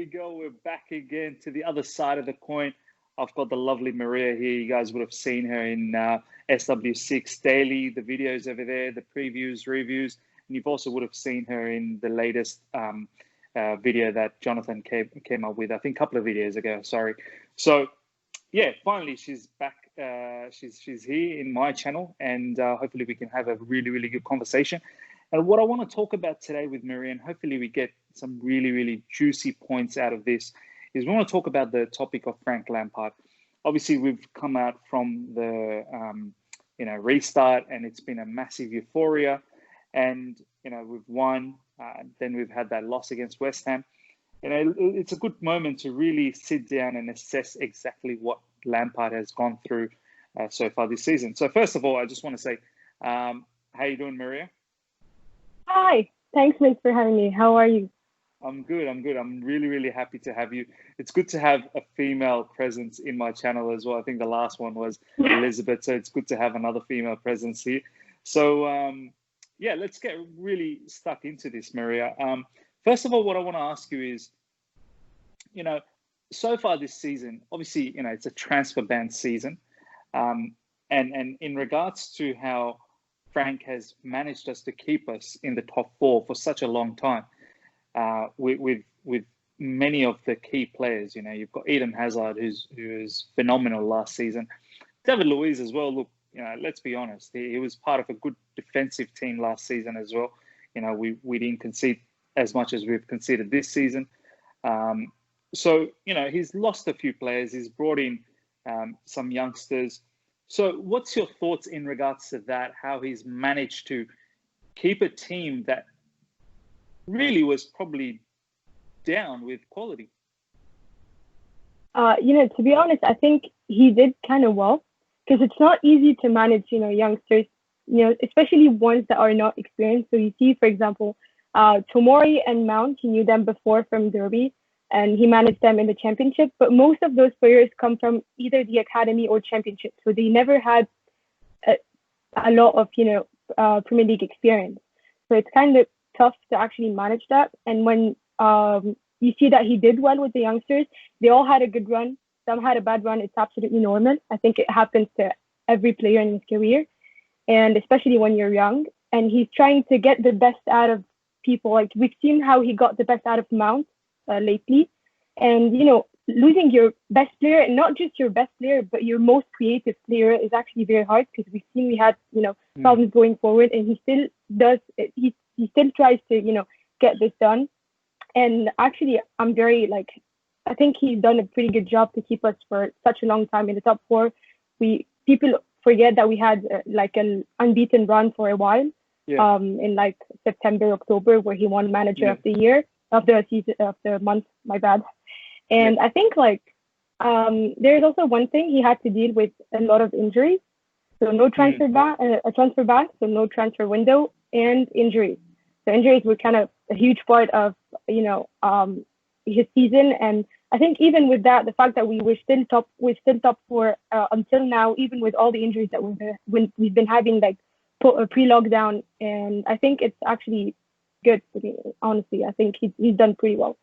go. We're back again to the other side of the coin. I've got the lovely Maria here. You guys would have seen her in SW6 Daily, the videos over there, the previews, reviews. And you've also would have seen her in the latest video that Jonathan came up with, I think a couple of videos ago, sorry. So, yeah, finally she's back. She's here in my channel, and hopefully we can have a really, really good conversation. And what I want to talk about today with Maria, and hopefully we get some really, really juicy points out of this, is we want to talk about the topic of Frank Lampard. Obviously, we've come out from the restart, and it's been a massive euphoria. And we've won. Then we've had that loss against West Ham. It's a good moment to really sit down and assess exactly what Lampard has gone through so far this season. So first of all, I just want to say, how you doing, Maria? Hi. Thanks, mate, for having me. How are you? I'm good. I'm really, really happy to have you. It's good to have a female presence in my channel as well. I think the last one was Elizabeth, so it's good to have another female presence here. So, yeah, let's get really stuck into this, Maria. First of all, what I want to ask you is, so far this season, obviously, it's a transfer ban season. And in regards to how Frank has managed us to keep us in the top four for such a long time, with many of the key players, you've got Eden Hazard, who's phenomenal last season. David Luiz as well. Look, let's be honest, he was part of a good defensive team last season as well. We didn't concede as much as we've conceded this season. So, he's lost a few players. He's brought in some youngsters. So what's your thoughts in regards to that, how he's managed to keep a team that really was probably down with quality? To be honest, I think he did kind of well, because it's not easy to manage, youngsters, especially ones that are not experienced. So you see, for example, Tomori and Mount, he knew them before from Derby, and he managed them in the championship. But most of those players come from either the academy or championship. So they never had a lot of, Premier League experience. So it's kind of tough to actually manage that. And when you see that he did well with the youngsters, they all had a good run. Some had a bad run. It's absolutely normal. I think it happens to every player in his career, and especially when you're young. And he's trying to get the best out of people. Like, we've seen how he got the best out of Mount lately. And, losing your best player, and not just your best player, but your most creative player, is actually very hard, because we've seen we had, problems going forward, and he still does. He still tries to, get this done. And actually, I'm very, I think he's done a pretty good job to keep us for such a long time in the top four. People forget that we had an unbeaten run for a while, in September, October, where he won Manager of the Year, of the season, of the month, my bad. And I think there's also one thing, he had to deal with a lot of injuries. So no transfer ban, so no transfer window, and injuries. So injuries were kind of a huge part of, his season. And I think even with that, the fact that we're still top four until now, even with all the injuries that we've been having, pre-lockdown, and I think it's actually good to me, honestly. I think he's done pretty well.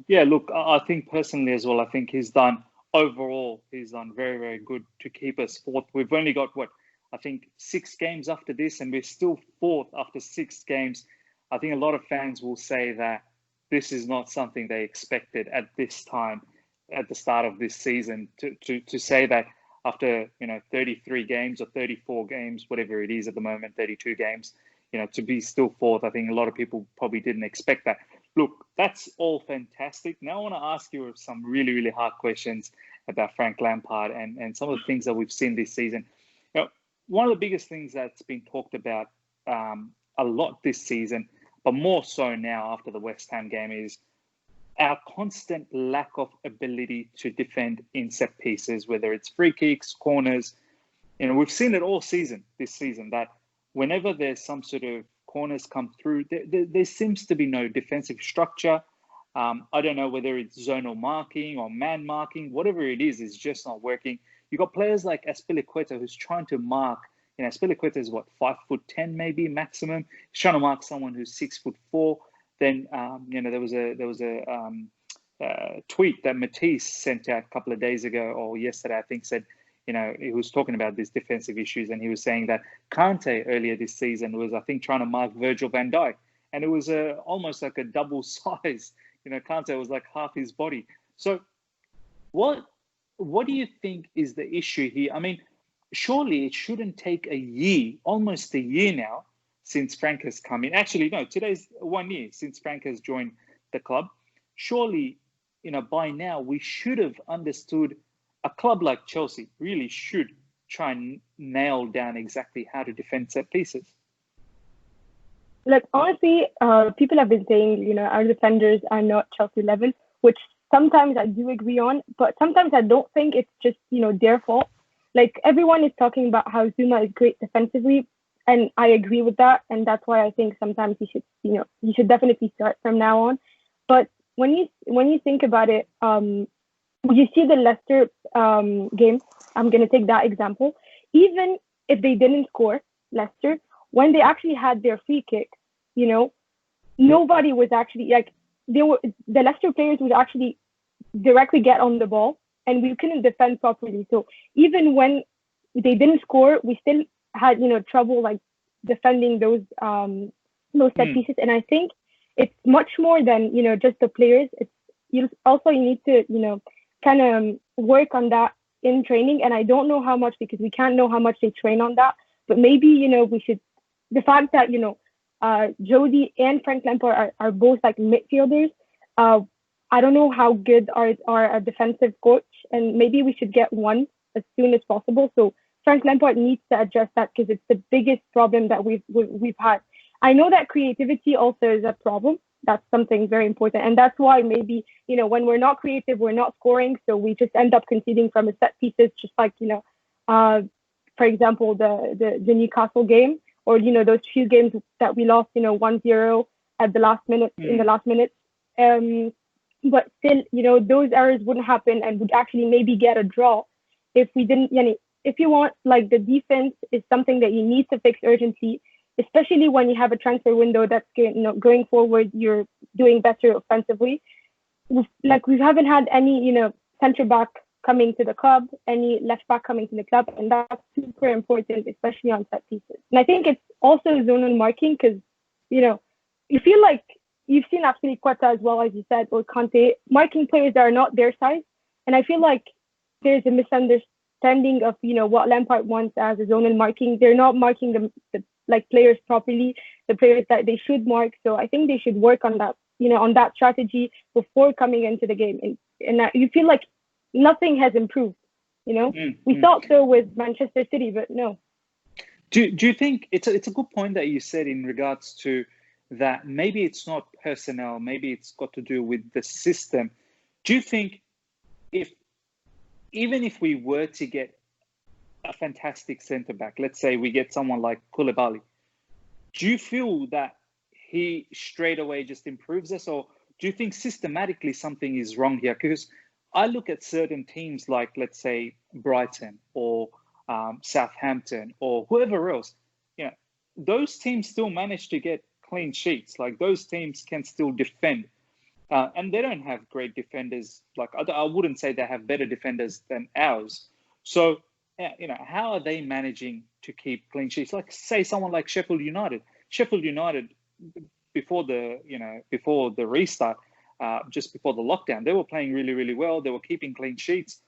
Yeah, look, I think personally as well, I think overall, he's done very, very good to keep us fourth. We've only got, 6 games after this, and we're still fourth after 6 games. I think a lot of fans will say that this is not something they expected at this time, at the start of this season, to say that after, 33 games or 34 games, whatever it is at the moment, 32 games, to be still fourth. I think a lot of people probably didn't expect that. Look, that's all fantastic. Now I want to ask you some really, really hard questions about Frank Lampard and some of the things that we've seen this season. One of the biggest things that's been talked about a lot this season, but more so now after the West Ham game, is our constant lack of ability to defend in set pieces, whether it's free kicks, corners. We've seen it all season, this season, that whenever there's some sort of corners come through, there seems to be no defensive structure. I don't know whether it's zonal marking or man marking, whatever it is just not working. You've got players like Azpilicueta who's trying to mark. Azpilicueta is 5'10" maybe maximum. He's trying to mark someone who's 6'4". Then there was a tweet that Matisse sent out a couple of days ago or yesterday, I think, said, he was talking about these defensive issues, and he was saying that Kante earlier this season was, I think, trying to mark Virgil van Dijk, and it was almost like a double size. Kante was like half his body. So what do you think is the issue here? I mean, surely it shouldn't take a year, almost a year now, since Frank has come in. Actually, no, today's 1 year since Frank has joined the club. Surely, by now we should have understood. A club like Chelsea really should try and nail down exactly how to defend set pieces. Like, honestly, people have been saying, our defenders are not Chelsea level, which sometimes I do agree on, but sometimes I don't think it's just, their fault. Like, everyone is talking about how Zuma is great defensively, and I agree with that, and that's why I think sometimes he should definitely start from now on. But when you think about it, you see the Leicester game. I'm going to take that example. Even if they didn't score, Leicester, when they actually had their free kick, nobody was actually the Leicester players would actually directly get on the ball, and we couldn't defend properly. So even when they didn't score, we still had trouble like defending those set pieces. And I think it's much more than just the players. It's you need to kind of work on that in training, and I don't know how much, because we can't know how much they train on that, but maybe we should, the fact that Jody and Frank Lampard are both like midfielders. I don't know how good are a defensive coach, and maybe we should get one as soon as possible. So Frank Lampard needs to address that, because it's the biggest problem that we've had. I know that creativity also is a problem. That's something very important. And that's why maybe, when we're not creative, we're not scoring. So we just end up conceding from a set pieces, just like, for example, the Newcastle game, or, those few games that we lost, 1-0 at the last minute, in the last minute. But still, those errors wouldn't happen, and would actually maybe get a draw if we didn't, if you want, like, the defense is something that you need to fix urgently, especially when you have a transfer window that's going forward, you're doing better offensively. We haven't had any, center back coming to the club, any left back coming to the club, and that's super important, especially on set pieces. And I think it's also zonal marking, because, you feel like you've seen actually Quetta as well, as you said, or Kante, marking players that are not their size. And I feel like there's a misunderstanding of, what Lampard wants as a zonal marking. They're not marking the players properly, the players that they should mark. So I think they should work on that, on that strategy before coming into the game. And you feel like nothing has improved. We thought so with Manchester City, but no. Do you think it's a good point that you said in regards to that? Maybe it's not personnel, maybe it's got to do with the system. Do you think even if we were to get a fantastic centre back, let's say we get someone like Koulibaly, do you feel that he straight away just improves us, or do you think systematically something is wrong here? Because I look at certain teams like, let's say, Brighton or Southampton or whoever else, those teams still manage to get clean sheets. Like, those teams can still defend. And they don't have great defenders. Like, I wouldn't say they have better defenders than ours. So, how are they managing to keep clean sheets? Like, say someone like Sheffield United. Sheffield United, before the restart, just before the lockdown, they were playing really, really well. They were keeping clean sheets.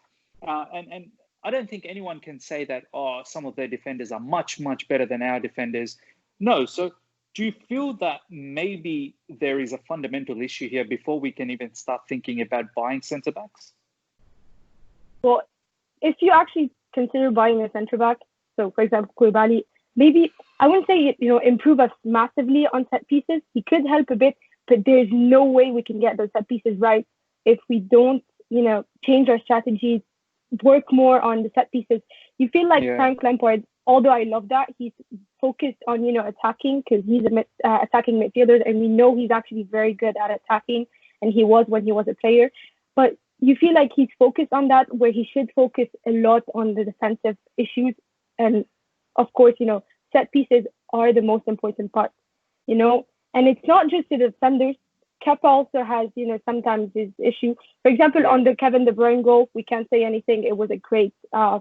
And I don't think anyone can say that, some of their defenders are much, much better than our defenders. No. So do you feel that maybe there is a fundamental issue here before we can even start thinking about buying centre-backs? Well, if you actually consider buying a centre-back, so for example, Koulibaly, maybe, I wouldn't say, improve us massively on set pieces. He could help a bit, but there's no way we can get those set pieces right if we don't, change our strategy, work more on the set pieces. You feel like Frank Lampard, although I love that, he's focused on, attacking, because he's an attacking midfielder, and we know he's actually very good at attacking, and he was when he was a player. But you feel like he's focused on that, where he should focus a lot on the defensive issues. And of course, set pieces are the most important part, and it's not just the defenders. Kepa also has, sometimes his issue. For example, on the Kevin De Bruyne goal, we can't say anything. It was a great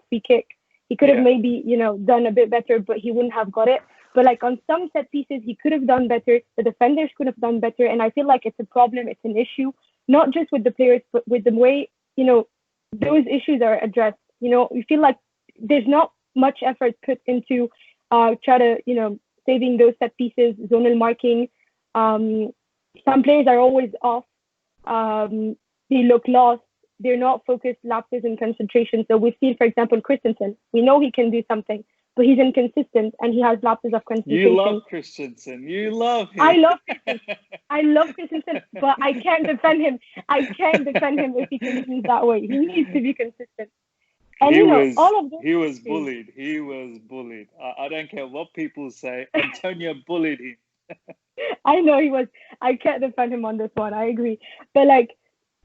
free kick. He could have maybe, done a bit better, but he wouldn't have got it. But like on some set pieces, he could have done better. The defenders could have done better. And I feel like it's a problem. It's an issue, not just with the players, but with the way, those issues are addressed. We feel like there's not much effort put into try to, saving those set pieces, zonal marking. Some players are always off. They look lost. They're not focused, lapses in concentration. So we've seen, for example, Christensen. We know he can do something, but he's inconsistent and he has lapses of concentration. You love Christensen. You love him. I love Christensen, but I can't defend him. I can't defend him if he continues that way. He needs to be consistent. And he was bullied. He was bullied. I don't care what people say. Antonio bullied him. I know he was. I can't defend him on this one. I agree. But like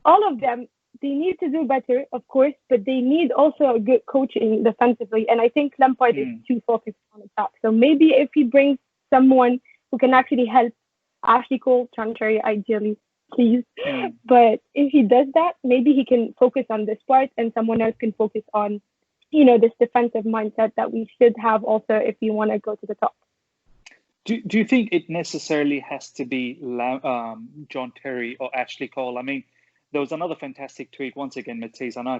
all of them, they need to do better, of course, but they need also a good coaching defensively. And I think Lampard is too focused on attack. So maybe if he brings someone who can actually help Ashley Cole, John Terry, ideally, please. But if he does that, maybe he can focus on this part and someone else can focus on, this defensive mindset that we should have also if you want to go to the top. Do you think it necessarily has to be John Terry or Ashley Cole? I mean, there was another fantastic tweet. Once again, Matisse, I know I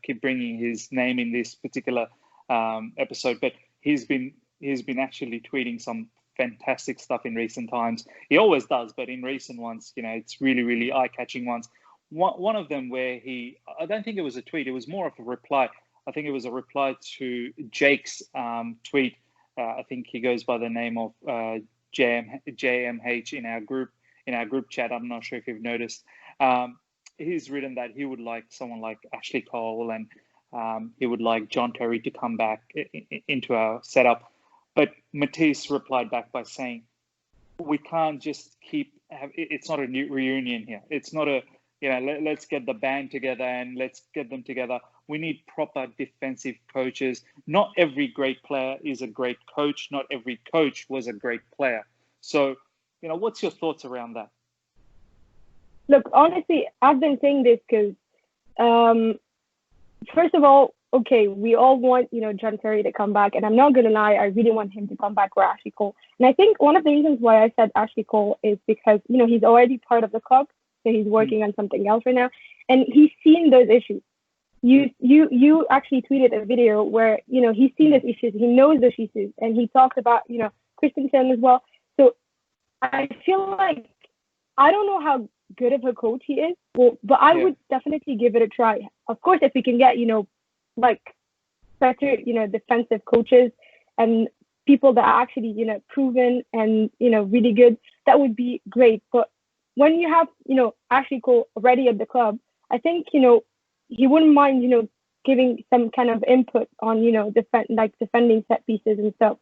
keep bringing his name in this particular episode, but he's been actually tweeting some fantastic stuff in recent times. He always does, but in recent ones, it's really, really eye-catching ones. One of them where I don't think it was a tweet, it was more of a reply. I think it was a reply to Jake's tweet. I think he goes by the name of JMH in our group chat. I'm not sure if you've noticed. He's written that he would like someone like Ashley Cole and he would like John Terry to come back into our setup. But Matisse replied back by saying, we can't just it's not a new reunion here. It's not let's get the band together and let's get them together. We need proper defensive coaches. Not every great player is a great coach. Not every coach was a great player. So, what's your thoughts around that? Look, honestly, I've been saying this because, first of all, okay, we all want, John Terry to come back. And I'm not going to lie, I really want him to come back for Ashley Cole. And I think one of the reasons why I said Ashley Cole is because, he's already part of the club. So he's working on something else right now. And he's seen those issues. You actually tweeted a video where, he's seen those issues. He knows those issues. And he talks about, Christensen as well. So I feel like, I don't know how good of a coach he is, but I would definitely give it a try. Of course, if we can get, better, defensive coaches and people that are actually, proven and, really good, that would be great. But when you have, Ashley Cole already at the club, I think, he wouldn't mind, giving some kind of input on, defending set pieces and stuff,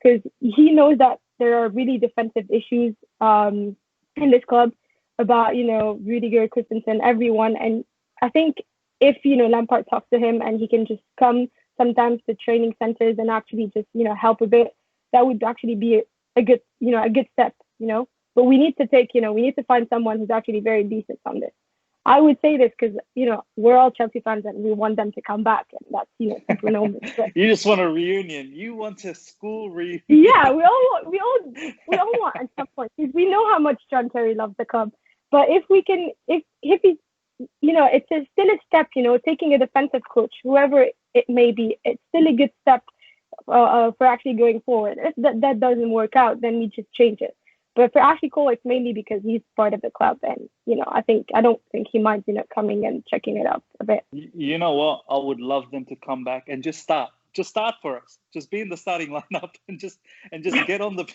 because he knows that there are really defensive issues in this club about, Rudiger, Christensen, everyone. And I think if, Lampard talks to him and he can just come sometimes to training centers and actually just, help a bit, that would actually be a good step, But we need to find someone who's actually very decent on this. I would say this because, we're all Chelsea fans and we want them to come back. And that's, super normal. You just want a reunion. You want a school reunion. Yeah, we all want at some point. Because we know how much John Terry loves the club. But if we can, if he's, it's still a step, taking a defensive coach, whoever it may be, it's still a good step for actually going forward. If that doesn't work out, then we just change it. But for Ashley Cole, it's mainly because he's part of the club, and I don't think he minds coming and checking it out a bit. You know what? I would love them to come back and just start for us. Just be in the starting lineup and just get on the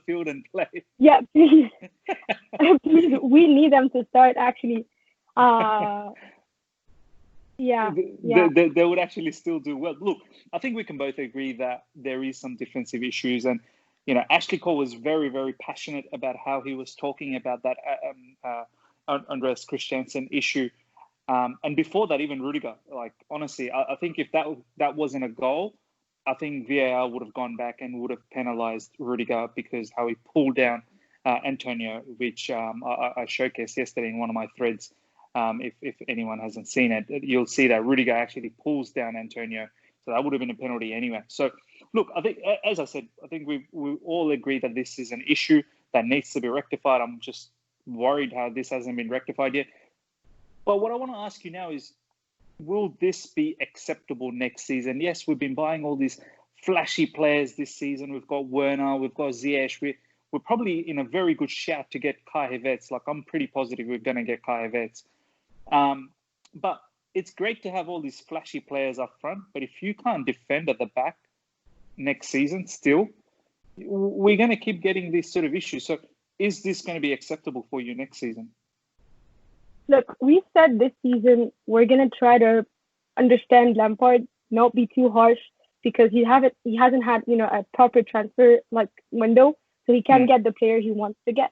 field and play. Yeah, please, please. We need them to start actually. They would actually still do well. Look, I think we can both agree that there is some defensive issues, and Ashley Cole was very, very passionate about how he was talking about that Andreas Christensen issue. And before that, even Rudiger. Like, honestly, I think if that wasn't a goal, I think VAR would have gone back and would have penalised Rudiger because how he pulled down Antonio, which I showcased yesterday in one of my threads. If anyone hasn't seen it, you'll see that Rudiger actually pulls down Antonio. So that would have been a penalty anyway. So, look, I think, as I said, I think we all agree that this is an issue that needs to be rectified. I'm just worried how this hasn't been rectified yet. But what I want to ask you now is, will this be acceptable next season? Yes, we've been buying all these flashy players this season. We've got Werner, we've got Ziyech. We're probably in a very good shout to get Kai Havertz. Like, I'm pretty positive we're going to get Kai Havertz. But it's great to have all these flashy players up front. But if you can't defend at the back next season still, we're going to keep getting these sort of issues. So is this going to be acceptable for you next season? Look, we said this season we're going to try to understand Lampard, not be too harsh, because he hasn't had, a proper transfer window, so he can't get the player he wants to get.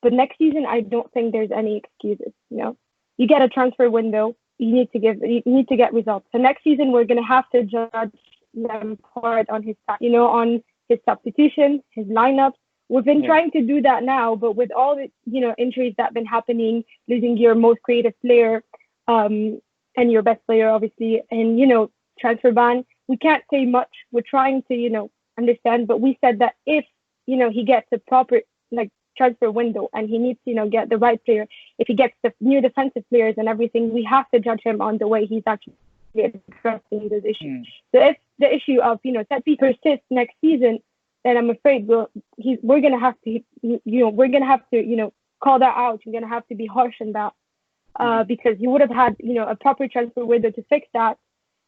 But next season, I don't think there's any excuses. You get a transfer window, you need to get results. So next season, we're going to have to judge Lampard on his, on his substitution, his lineups. We've been trying to do that now, but with all the, injuries that have been happening, losing your most creative player, and your best player, obviously, and, transfer ban, we can't say much. We're trying to, understand, but we said that if, he gets a proper, transfer window and he needs to, get the right player, if he gets the new defensive players and everything, we have to judge him on the way he's actually addressing those issues. So if the issue of, set piece persists next season, then I'm afraid we're gonna have to, call that out. We're gonna have to be harsh on that, because he would have had, a proper transfer window to fix that,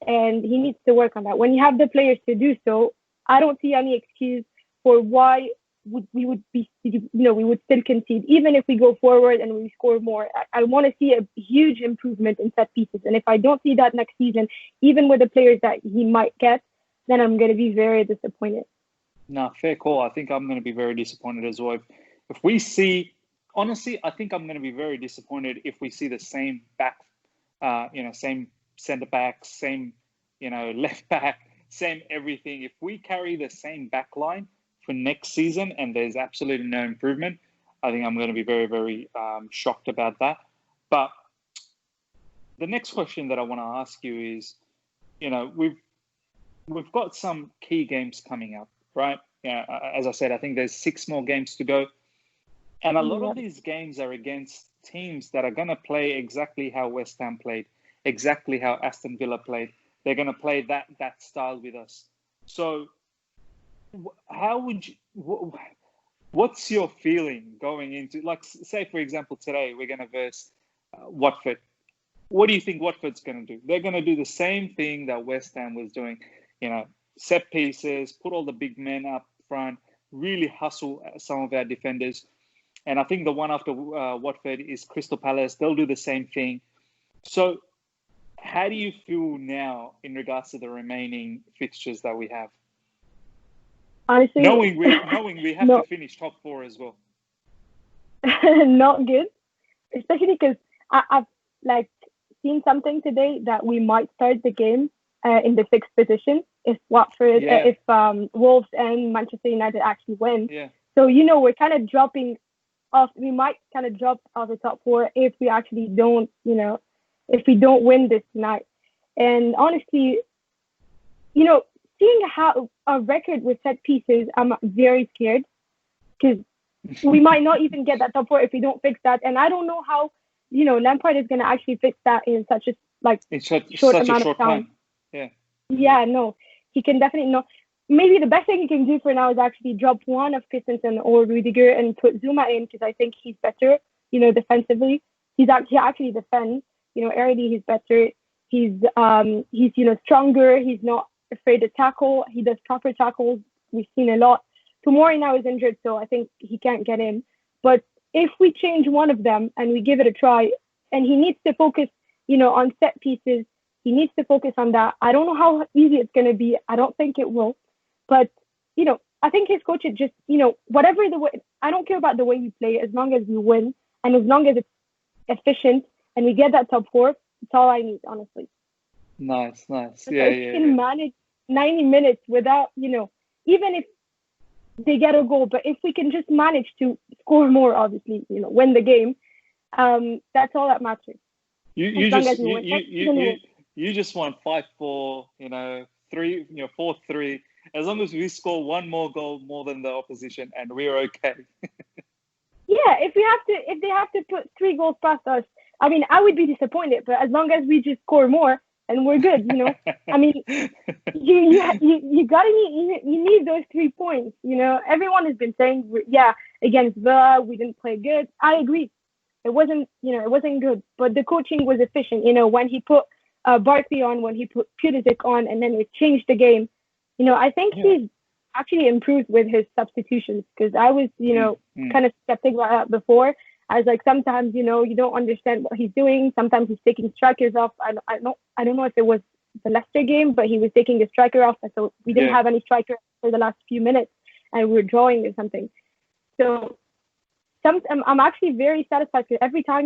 and he needs to work on that. When you have the players to do so, I don't see any excuse for why we would still concede, even if we go forward and we score more. I want to see a huge improvement in set pieces, and if I don't see that next season, even with the players that he might get, then I'm going to be very disappointed. No, fair call. I think I'm going to be very disappointed as well. If we see, honestly, I think I'm going to be very disappointed if we see the same back, same centre back, same, left back, same everything. If we carry the same back line for next season and there's absolutely no improvement, I think I'm going to be very, very shocked about that. But the next question that I want to ask you is, we've got some key games coming up, right? As I said, I think there's 6 more games to go. And a lot of these games are against teams that are going to play exactly how West Ham played, exactly how Aston Villa played. They're going to play that style with us. So how would you, what's your feeling going into, say, for example, today we're going to verse Watford. What do you think Watford's going to do? They're going to do the same thing that West Ham was doing, set pieces, put all the big men up front, really hustle some of our defenders. And I think the one after Watford is Crystal Palace. They'll do the same thing. So how do you feel now in regards to the remaining fixtures that we have? Honestly, knowing we have to finish top 4 as well. Not good, especially because I've seen something today that we might start the game in the 6th position if Watford, if Wolves and Manchester United actually win. Yeah. So we're kind of dropping off. We might kind of drop off the top 4 if we actually don't, if we don't win this tonight. And honestly, seeing how a record with set pieces, I'm very scared because we might not even get that top 4 if we don't fix that. And I don't know how, Lampard is going to actually fix that in such a short amount of time. Yeah. Yeah, no, he can definitely not. Maybe the best thing he can do for now is actually drop one of Christensen or Rudiger and put Zuma in, because I think he's better, defensively. He actually defends, aerially he's better. He's stronger. He's not afraid to tackle. He does proper tackles. We've seen a lot. Tomori now is injured, so I think he can't get in. But if we change one of them and we give it a try, and he needs to focus, on set pieces, he needs to focus on that. I don't know how easy it's going to be. I don't think it will. But, I think his coach is just, whatever the way, I don't care about the way you play as long as you win and as long as it's efficient and we get that top 4. That's all I need, honestly. Nice. Yeah. Can manage 90 minutes without, even if they get a goal. But if we can just manage to score more, obviously, win the game, that's all that matters. You As you long as just we you win, you you then we you win. you just want 5-4, 3, 4-3. As long as we score one more goal more than the opposition, and we're okay. Yeah, if they have to put 3 goals past us, I mean, I would be disappointed. But as long as we just score more, and we're good. I mean, you gotta you need those 3 points. Everyone has been saying, yeah, against Villa we didn't play good. I agree. It wasn't good, but the coaching was efficient. When he put Barkley on, when he put Pulisic on, and then it changed the game. I think Yeah. he's actually improved with his substitutions, because I was, Mm. kind of skeptical about that before. I was like, sometimes, you don't understand what he's doing. Sometimes he's taking strikers off. I don't know if it was the Leicester game, but he was taking a striker off, so we didn't Yeah. have any striker for the last few minutes, and we were drawing or something. So I'm actually very satisfied, because every time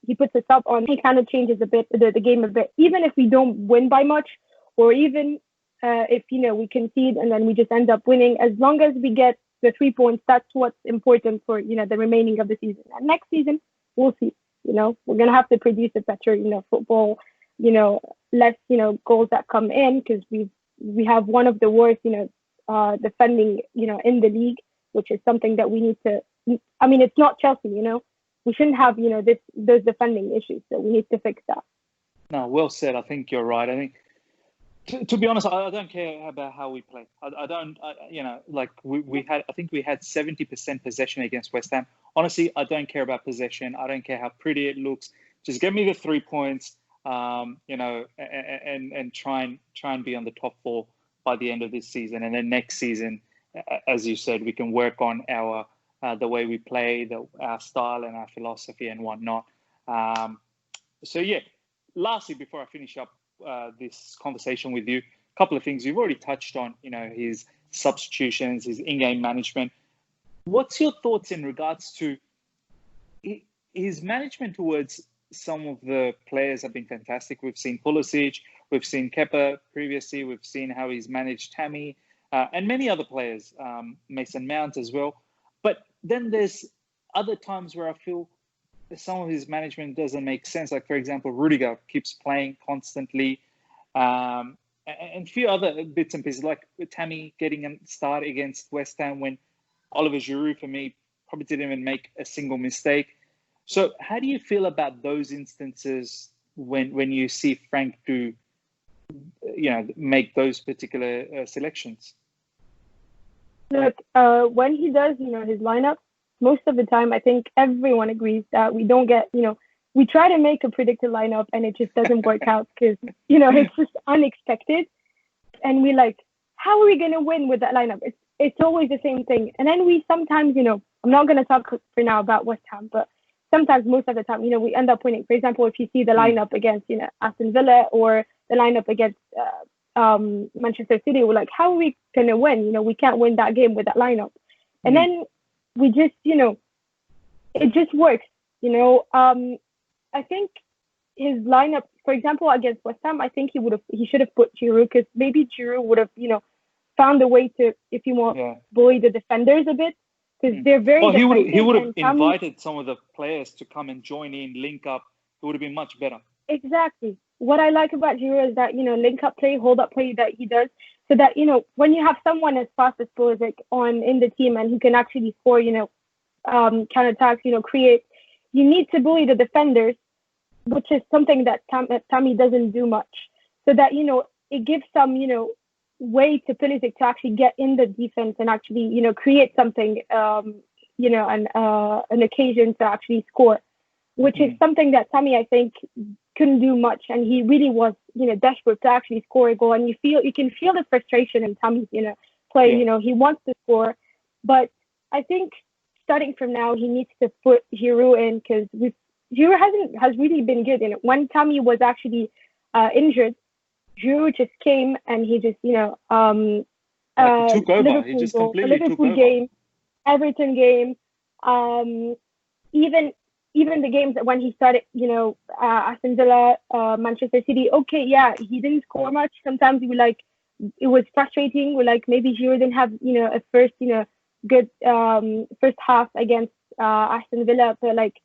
he puts a sub on, he kind of changes a bit the game a bit. Even if we don't win by much, or even if we concede and then we just end up winning, as long as we get the 3 points, that's what's important for the remaining of the season. And next season, we'll see. We're gonna have to produce a better football. Less goals that come in, because we have one of the worst defending in the league, which is something that we need to. I mean, it's not Chelsea. We shouldn't have those defending issues. So we need to fix that. No, well said. I think you're right. I think, to be honest, I don't care about how we play. I don't, like we had, I think we had 70% possession against West Ham. Honestly, I don't care about possession. I don't care how pretty it looks. Just give me the 3 points, and try and be on the top 4 by the end of this season. And then next season, as you said, we can work on our the way we play, our style and our philosophy and whatnot. So yeah, lastly, before I finish up this conversation with you, a couple of things you've already touched on. His substitutions, his in-game management. What's your thoughts in regards to his management towards some of the players? Have been fantastic. We've seen Pulisic, we've seen Kepa previously, we've seen how he's managed Tammy and many other players, Mason Mount as well. But then there's other times where I feel some of his management doesn't make sense. Like, for example, Rudiger keeps playing constantly, and a few other bits and pieces, like Tammy getting a start against West Ham when Oliver Giroud, for me, probably didn't even make a single mistake. So how do you feel about those instances when you see Frank do, make those particular selections? Look, when he does, his lineup, most of the time, I think everyone agrees that we don't get, we try to make a predicted lineup and it just doesn't work out, because, it's just unexpected. And we like, how are we going to win with that lineup? It's always the same thing. And then we sometimes, I'm not going to talk for now about West Ham, but sometimes, most of the time, we end up winning. For example, if you see the lineup against, Aston Villa, or the lineup against Manchester City, we're like, how are we going to win? We can't win that game with that lineup. And then we just, it just works. I think his lineup, for example, against West Ham, I think he should have put Giroud, because maybe Giroud would have, found a way to, if you want, bully the defenders a bit, because they're very defensive. He would have invited some of the players to come and join in, link up. It would have been much better. Exactly. What I like about Giroud is that, link up play, hold up play that he does, so that, when you have someone as fast as Pulisic in the team, and who can actually score, counterattacks, create, you need to bully the defenders, which is something that Tammy doesn't do much. So that, it gives some, way to Pulisic to actually get in the defense and actually, create something, an occasion to actually score, which is something that Tammy, I think, couldn't do much. And he really was, desperate to actually score a goal. And you can feel the frustration in Tammy's, play. He wants to score, but I think starting from now, he needs to put Giroud in, because Giroud has really been good. When Tammy was actually injured, Giroud just came and he just, he took over. Liverpool He just goal, completely Liverpool took over. game, Everton game, even the games when he started, Aston Villa, Manchester City. Okay, yeah, he didn't score much. Sometimes we it was frustrating. We're like, maybe Giroud didn't have, a first, good first half against Aston Villa, but like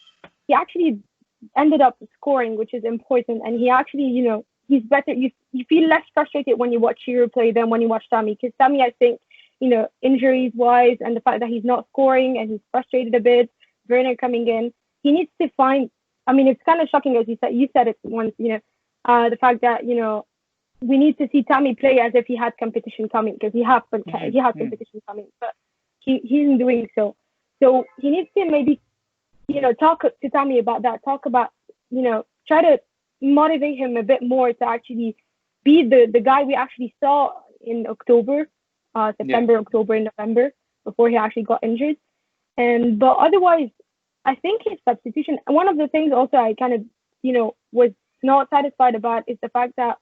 he actually ended up scoring, which is important. And he actually, he's better. You feel less frustrated when you watch Hero play than when you watch Tammy. Because Tammy, I think, injuries wise and the fact that he's not scoring and he's frustrated a bit, Werner coming in, he needs to find, I mean, it's kind of shocking, as you said it once, the fact that, we need to see Tammy play as if he had competition coming, because he had competition coming, but he isn't doing so. So he needs to maybe, talk to Tammy about that. Talk about, try to motivate him a bit more to actually be the guy we actually saw in October, September, October, and November before he actually got injured. But otherwise, I think his substitution. One of the things also I kind of, was not satisfied about is the fact that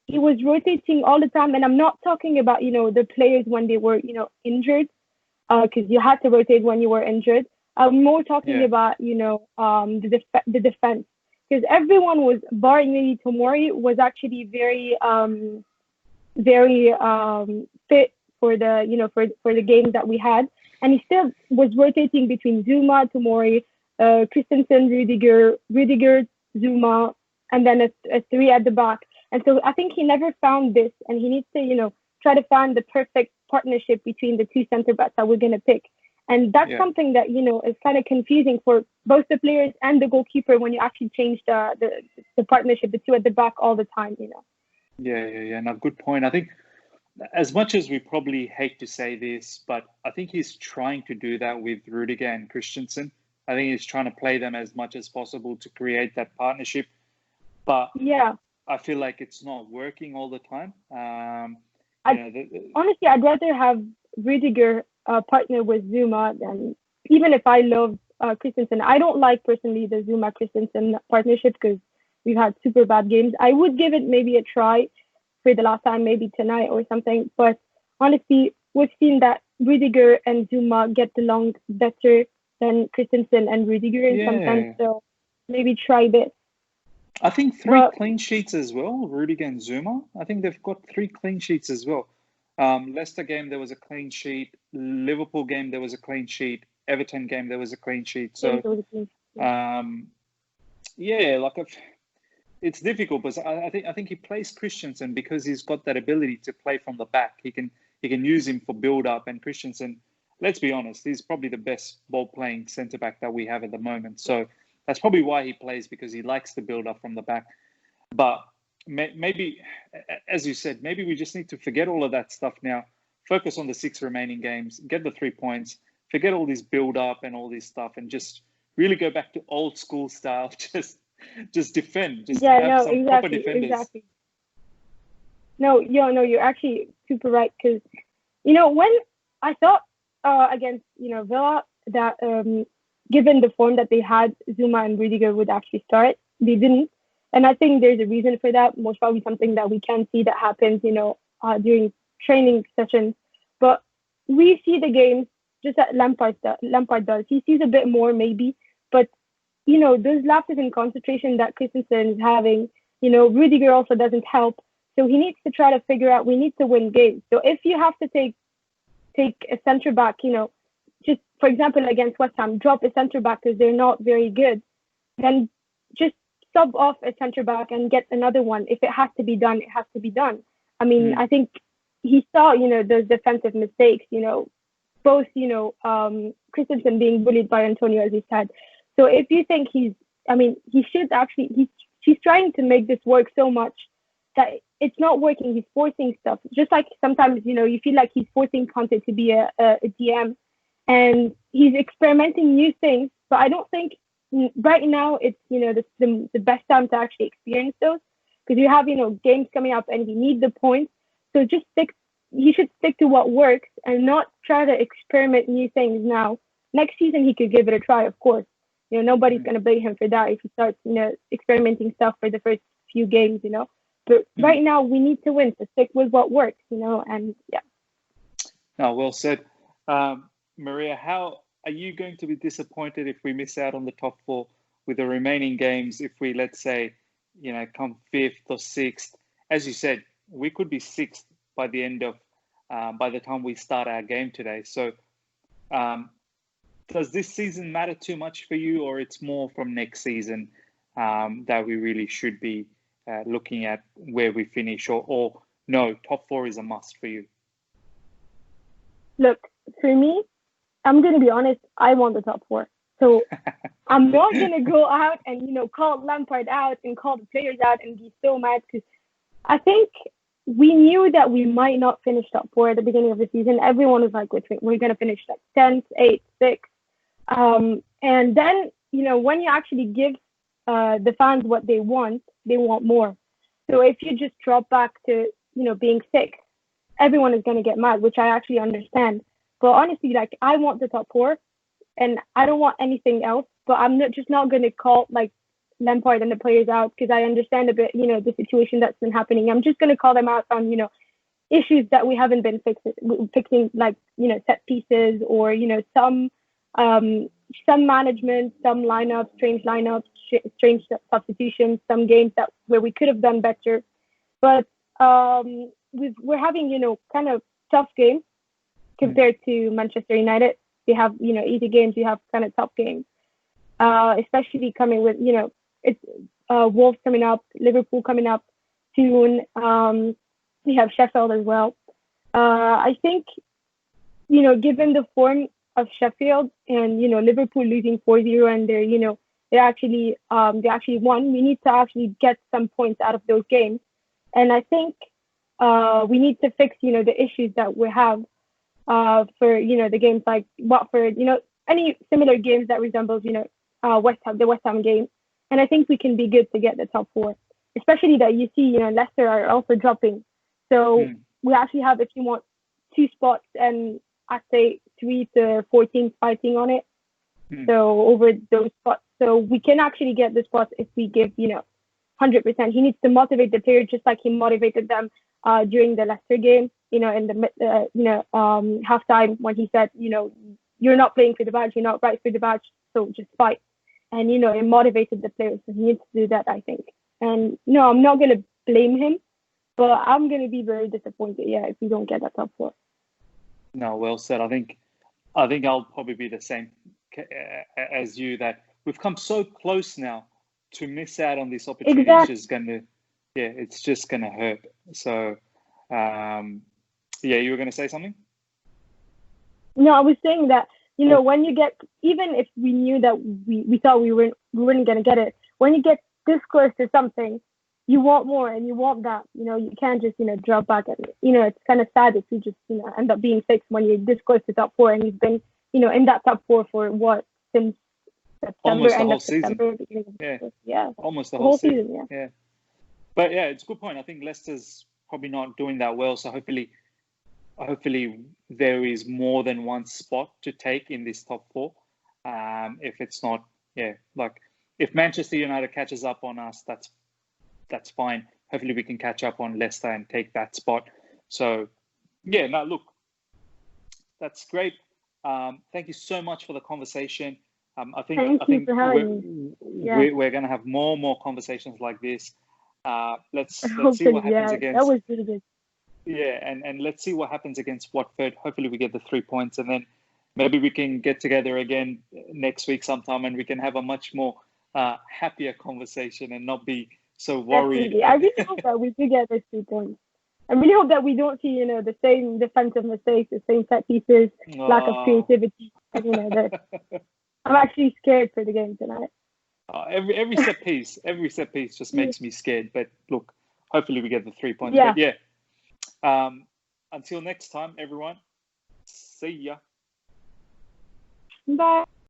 he was rotating all the time, and I'm not talking about the players when they were injured, because you had to rotate when you were injured. I'm more talking about the defense, because everyone was, barring maybe Tomori, was actually very fit for the for the game that we had, and he still was rotating between Zuma, Tomori, Christensen, Rudiger, Zuma, and then a three at the back. And so I think he never found this, and he needs to, try to find the perfect partnership between the two center backs that we're going to pick. And that's something that, is kind of confusing for both the players and the goalkeeper when you actually change the partnership, the two at the back all the time, Yeah. No, good point. I think as much as we probably hate to say this, but I think he's trying to do that with Rudiger and Christensen. I think he's trying to play them as much as possible to create that partnership. But I feel like it's not working all the time. Honestly, I'd rather have Rudiger partner with Zuma than, even if I love Christensen. I don't like personally the Zuma Christensen partnership because we've had super bad games. I would give it maybe a try for the last time, maybe tonight or something. But honestly, we've seen that Rudiger and Zuma get along better than Christensen and Rudiger in some sense. So maybe try this. I think three clean sheets as well, Rudiger and Zuma. I think they've got 3 clean sheets as well. Leicester game, there was a clean sheet. Liverpool game, there was a clean sheet. Everton game, there was a clean sheet. So, it's difficult, but I think he plays Christensen because he's got that ability to play from the back. He can use him for build up, and Christensen, let's be honest, he's probably the best ball playing centre back that we have at the moment. So that's probably why he plays, because he likes to build up from the back. But maybe, as you said, maybe we just need to forget all of that stuff now. Focus on the 6 remaining games, get the 3 points, forget all this build up and all this stuff, and just really go back to old school style. Just defend. Proper defenders. Exactly. No, you're actually super right, because when I thought against Villa that given the form that they had, Zuma and Rudiger would actually start. They didn't. And I think there's a reason for that. Most probably something that we can see that happens, during training sessions. But we see the games just that Lampard does. He sees a bit more maybe. But, those lapses in concentration that Christensen is having, Rudiger also doesn't help. So he needs to try to figure out, we need to win games. So if you have to take a centre back, just for example against West Ham, drop a centre back because they're not very good, then just sub off a centre back and get another one. If it has to be done, it has to be done. I mean, I think he saw, those defensive mistakes, both, Christensen being bullied by Antonio, as he said. So if you think he's trying to make this work so much that it's not working. He's forcing stuff. Just like sometimes, you feel like he's forcing Conte to be a DM, and he's experimenting new things. But I don't think right now it's, the best time to actually experience those, because you have, games coming up and you need the points. So he should stick to what works and not try to experiment new things now. Next season, he could give it a try, of course. Nobody's going to blame him for that if he starts, experimenting stuff for the first few games, But right now, we need to win, so stick with what works, and yeah. No, well said. Maria, how are you going to be disappointed if we miss out on the top 4 with the remaining games? If we, let's say, come 5th or 6th, as you said, we could be 6th by the end of, by the time we start our game today. So Does this season matter too much for you, or it's more from next season that we really should be looking at where we finish, or no, top 4 is a must for you? Look, for me, I'm going to be honest, I want the top 4. So I'm not going to go out and, call Lampard out and call the players out and be so mad, because I think we knew that we might not finish top 4 at the beginning of the season. Everyone was like, we're going to finish like 10th, 8th, 6th. And then, when you actually give the fans what they want more. So if you just drop back to, being 6th, everyone is going to get mad, which I actually understand. But honestly, like, I want the top 4 and I don't want anything else. But I'm not going to call like Lampard and the players out, because I understand a bit, the situation that's been happening. I'm just going to call them out on, issues that we haven't been fixing, like, set pieces, or, some management, some lineups, strange substitutions, some games where we could have done better. But we're having, kind of tough games compared to Manchester United. They have, easy games. We have kind of tough games, especially coming with, it's Wolves coming up, Liverpool coming up soon. We have Sheffield as well. I think, given the form of Sheffield and, Liverpool losing 4-0 and they actually won, we need to actually get some points out of those games. And I think we need to fix, the issues that we have for, the games like Watford, any similar games that resembles, the West Ham game. And I think we can be good to get the top 4, especially that you see, Leicester are also dropping. So we actually have, if you want, 2 spots and I'd say 3 to 14 fighting on it. So over those spots. So we can actually get the spots if we give, 100%. He needs to motivate the players just like he motivated them during the Leicester game, in the, halftime, when he said, you're not playing for the badge, you're not right for the badge, so just fight. And, it motivated the players. So he needs to do that, I think. And no, I'm not going to blame him, but I'm going to be very disappointed, if we don't get that top 4. No, well said. I think I'll probably be the same as you, that we've come so close now. To miss out on this opportunity it's just going to hurt. So, you were going to say something? No, I was saying that, when you get, even if we knew that we thought we weren't going to get it, when you get this close to something, you want more and you want that. You can't just, drop back. And, it's kind of sad if you just, end up being 6th when you're this close to top 4 and you've been, in that top 4 for what, since September, almost the whole September, season. Almost the whole season. Yeah. But it's a good point. I think Leicester's probably not doing that well. So hopefully there is more than one spot to take in this top 4. If it's not, like if Manchester United catches up on us, that's fine. Hopefully we can catch up on Leicester and take that spot. So look, that's great. Thank you so much for the conversation. I think we're going to have more conversations like this. Let's see what happens against. That was really good. Yeah, and let's see what happens against Watford. Hopefully we get the 3 points, and then maybe we can get together again next week sometime, and we can have a much more happier conversation and not be so worried. Definitely. I really hope that we do get those 3 points. I really hope that we don't see, the same defensive mistakes, the same set pieces, lack of creativity. I'm actually scared for the game tonight. Every set piece just makes me scared. But look, hopefully we get the 3 points. Yeah. But until next time, everyone. See ya. Bye.